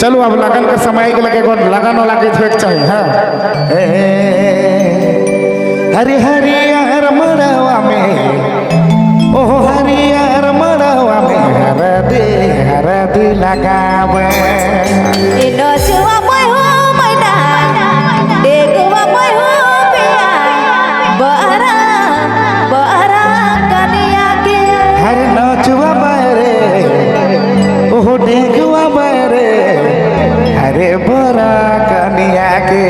चलो अब लगन के समय के लगे लगन वाला गीत होके चाहिए। हाँ हरि हरियर मड़वा में ओ हरियर मड़वा में हरदी लगावे हर नचुआ बारे ओहो डेगुआ बारे हरे बरा कनिया के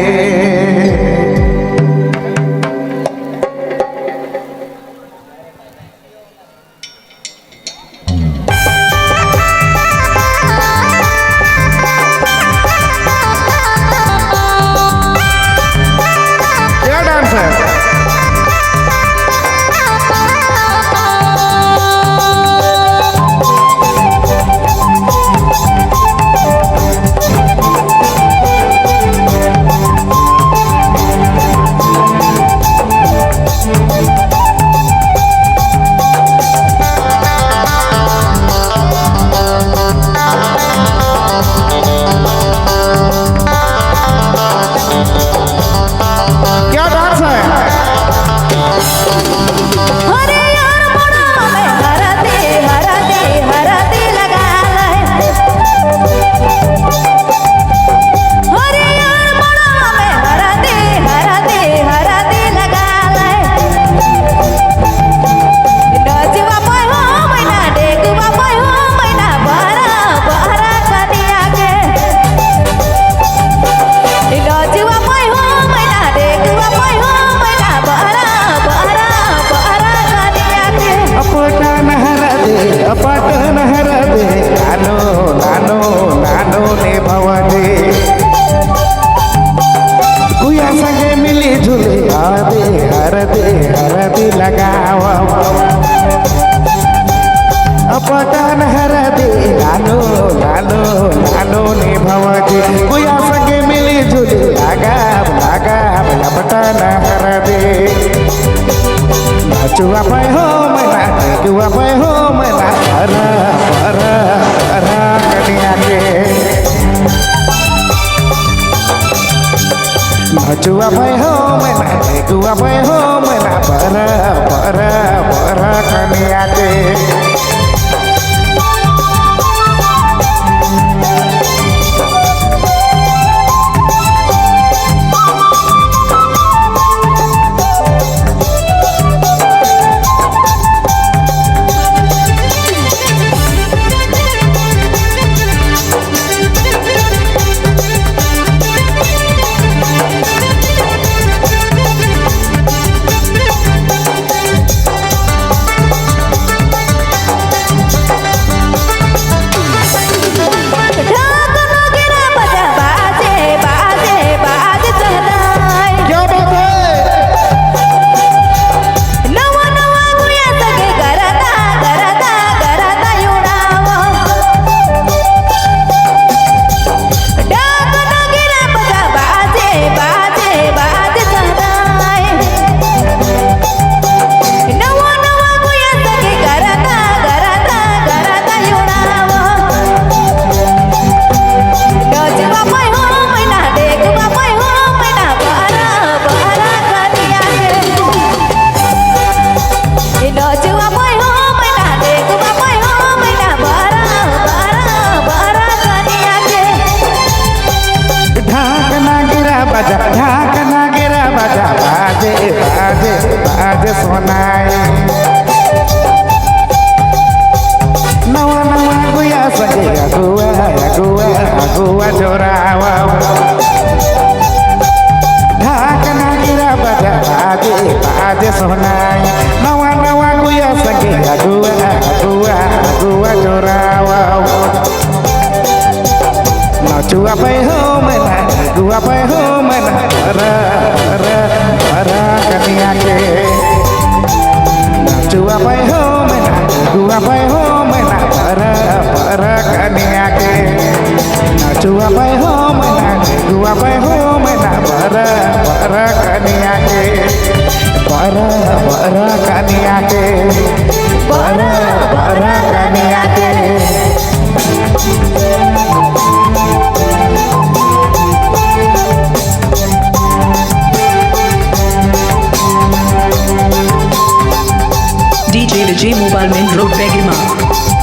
क्या डांस है? क्या डांस है? अपटन हर दे नानो नानो नानो ने भवदे गुया संगे मिली झूले हरदी लगावा अपटन हर दे नानो नानो नानो ने भवदे गुया संगे मिली झूले लगा अपटन हर दे नाचुआ पे हो मना नाचुआ पे हो मना हरा कनिया के नाचुआ पे हो मना नाचुआ पे हो मना बरा कनिया के ढाकना गिरा बजा बाजे सोनाई नवा गुया सगे अगुआ जोरावा ढाकना गिरा बजा बाजे सोनाई नवा गुया सगे अगुआ जोरावा नाचुआ पे हो मना गुआ पे हो मना हरा कनिया के नाचुआ पे हो मना गुआ पे हो मना हरा कनिया के नाचुआ पे हो मना गुआ पे हो मना हरा कनिया के हरा कनिया के हरा कनिया के DJ Vijay Mobile Main Road Begima.